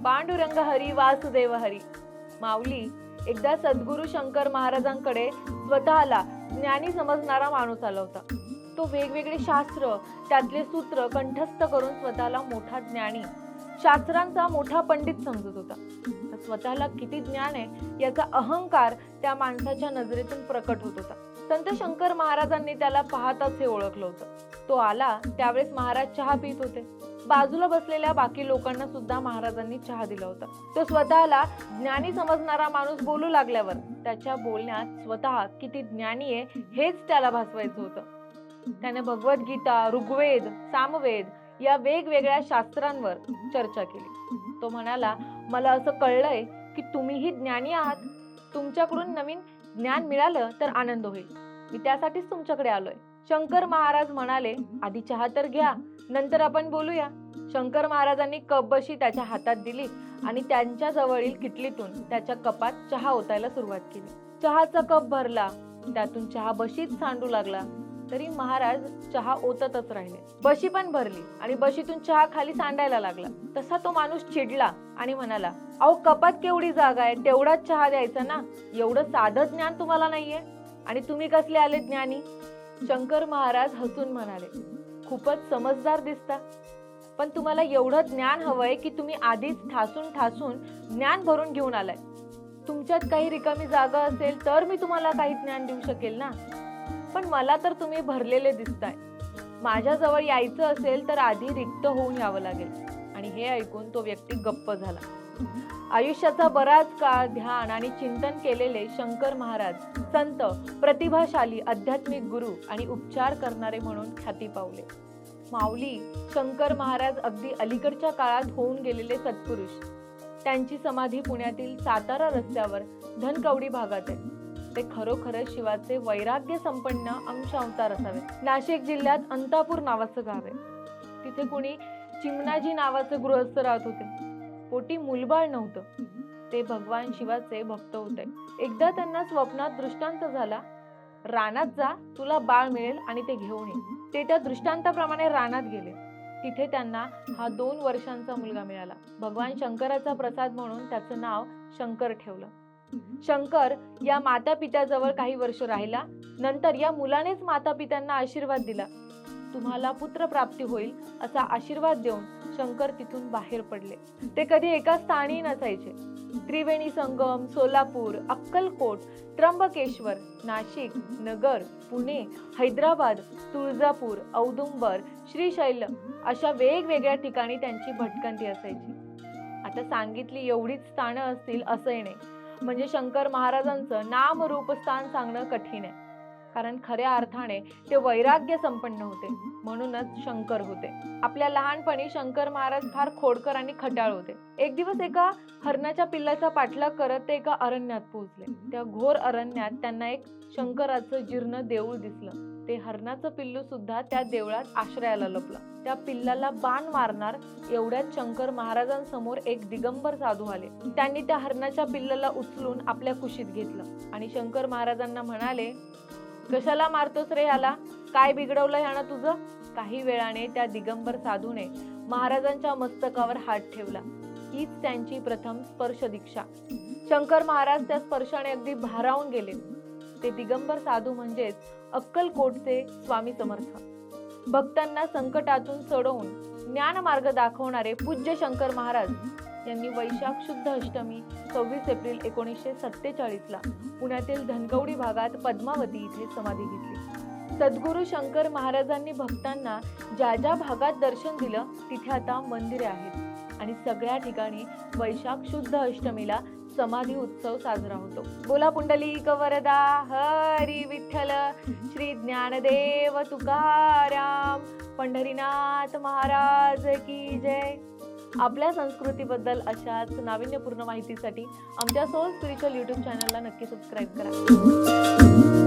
पांडुरंग हरी वासुदेव हरी. माऊली एकदा सद्गुरू शंकर महाराजांकडे स्वतःला ज्ञानी समजणारा माणूस आला होता. तो वेगवेगळे शास्त्र त्यातले सूत्र कंठस्थ करून स्वतःला मोठा ज्ञानी, शास्त्रांचा मोठा पंडित समजत होता. स्वतःला किती ज्ञान आहे याचा अहंकार त्या माणसाच्या नजरेतून प्रकट होत होता. संत शंकर महाराजांनी त्याला पाहताच हे ओळखलं होतं. तो आला त्यावेळेस महाराज चहा पित होते. बाजूला बसलेल्या बाकी लोकांना सुद्धा महाराजांनी चहा दिला होता. तो स्वतःला ज्ञानी समजणारा माणूस बोलू लागल्यावर त्याच्या बोलण्यात स्वतः किती ज्ञानी आहे हेच त्याला भासवायचं होतं. त्याने भगवद्गीता, ऋग्वेद, सामवेद या वेगवेगळ्या शास्त्रांवर चर्चा केली. तो म्हणाला, मला असं कळलंय की तुम्हीही ज्ञानी आहात. तुमच्याकडून नवीन ज्ञान मिळालं तर आनंद होईल. मी त्यासाठीच तुमच्याकडे आलोय. शंकर महाराज म्हणाले, आधी चहा तर घ्या, नंतर आपण बोलूया. शंकर महाराजांनी कपबशी त्याच्या हातात दिली आणि त्यांच्या जवळील किटलीतून त्याच्या कपात चहा ओतायला सुरुवात केली. चहाचा कप भरला, त्यातून चहा बशीत सांडू लागला तरी महाराज चहा ओततच राहिले. बशी पण भरली आणि बशीतून चहा खाली सांडायला लागला. तसा तो माणूस चिडला आणि म्हणाला, अहो कपात केवढी जागा आहे, तेवढाच चहा द्यायचा ना. एवढं साधं ज्ञान तुम्हाला नाहीये आणि तुम्ही कसले आले ज्ञानी? शंकर महाराज हसून म्हणाले, खूपच समजदार दिसता, पण तुम्हाला एवढं ज्ञान हवंय की तुम्ही आधीच ठासून ठासून ज्ञान भरून घेऊन आलाय. तुमच्यात काही रिकामी जागा असेल तर मी तुम्हाला काही ज्ञान देऊ शकेल ना, पण मला तर तुम्ही भरलेले दिसताय. माझ्याजवळ यायचं असेल तर आधी रिक्त होऊन यावं लागेल. आणि हे ऐकून तो व्यक्ती गप्प झाला. आयुष्याचा बराच काळ ध्यान आणि चिंतन केलेले शंकर महाराज संत, प्रतिभाशाली, आध्यात्मिक गुरु आणि उपचार करणारे म्हणून ख्याती पावले. माऊली शंकर महाराज अगदी अलीकडच्या काळात होऊन गेलेले सत्पुरुष. त्यांची समाधी पुण्यातील सातारा रस्त्यावर धनकवडी भागात आहे. ते खरोखरच शिवाचे वैराग्य संपन्न अंश अवतार असावे. नाशिक जिल्ह्यात अंतापूर नावाचं गाव आहे. तिथे कोणी चिमणाजी नावाचे गृहस्थ राहत होते. पोटी मुलबाळ नव्हतं. ते भगवान शिवाचे भक्त होते. एकदा त्यांना स्वप्नात दृष्टांत झाला, रानात जा, तुला बाळ मिळेल आणि ते घेऊन ये. ते त्या दृष्टांताप्रमाणे रानात गेले. तिथे त्यांना हा 2 वर्षांचा मुलगा मिळाला. भगवान शंकराचा प्रसाद म्हणून त्याचं नाव शंकर ठेवलं. शंकर या माता पित्याजवळ काही वर्ष राहिला. नंतर या मुलानेच माता पित्यांना आशीर्वाद दिला. तुम्हाला पुत्र प्राप्ती होईल असा आशीर्वाद देऊन शंकर तिथून बाहेर पडले. ते कधी एका स्थानी नसायचे. त्रिवेणी संगम, सोलापूर, अक्कलकोट, त्र्यंबकेश्वर, नाशिक, नगर, पुणे, हैदराबाद, तुळजापूर, औदुंबर, श्रीशैल अशा वेगवेगळ्या ठिकाणी त्यांची भटकंती असायची. आता सांगितली एवढीच स्थानं असतील असंही नाही. म्हणजे शंकर महाराजांचं नाम रूप स्थान सांगणं कठीण आहे. कारण खऱ्या अर्थाने ते वैराग्य संपन्न होते, म्हणूनच शंकर होते. आपल्या लहानपणी शंकर महाराज फार खोडकर आणि खट्याळ होते. एक दिवस एका हरणाच्या पिल्लाचा पाठलाग करत ते एका अरण्यात पोहोचले. त्या घोर अरण्यात त्यांना एक शंकराचं जीर्ण देऊळ दिसलं. ते हरणाचं पिल्लू सुद्धा त्या देवळात आश्रयाला लपलं. त्या पिल्लाला बाण मारणार एवढ्यात शंकर महाराजांसमोर एक दिगंबर साधू आले. त्यांनी त्या हरणाच्या पिल्लाला उचलून आपल्या कुशीत घेतलं आणि शंकर महाराजांना म्हणाले, कशाला मारतोस रे ह्याला? काय बिघडवलं ह्यानं तुझं? काही वेळाने त्या दिगंबर साधूने महाराजांच्या मस्तकावर हात ठेवला. हीच त्यांची प्रथम स्पर्श दीक्षा. शंकर महाराज त्या स्पर्शाने अगदी भारावून गेले. ते दिगंबर साधू म्हणजेच अक्कलकोटचे स्वामी समर्थ. भक्तांना संकटातून सोडवून ज्ञानमार्ग दाखवणारे पूज्य शंकर महाराज यांनी वैशाख शुद्ध अष्टमी 26 एप्रिल 1947 पुण्यातील धनकवडी भागात पद्मावती इथे समाधी घेतली. सद्गुरू शंकर महाराजांनी भक्तांना ज्या ज्या भागात दर्शन दिलं तिथे आता मंदिरे आहेत आणि सगळ्या ठिकाणी वैशाख शुद्ध अष्टमीला समाधी उत्सव साजरा होतो. बोला पुंडलिक वरदा हरी विठ्ठल, श्री ज्ञानदेव तुकाराम, पंढरीनाथ महाराज की जय. आपल्या संस्कृतीबद्दल अशाच नाविन्यपूर्ण माहितीसाठी आमच्या सोल स्पिरिच्युअल YouTube चॅनलला नक्की सबस्क्राईब करा.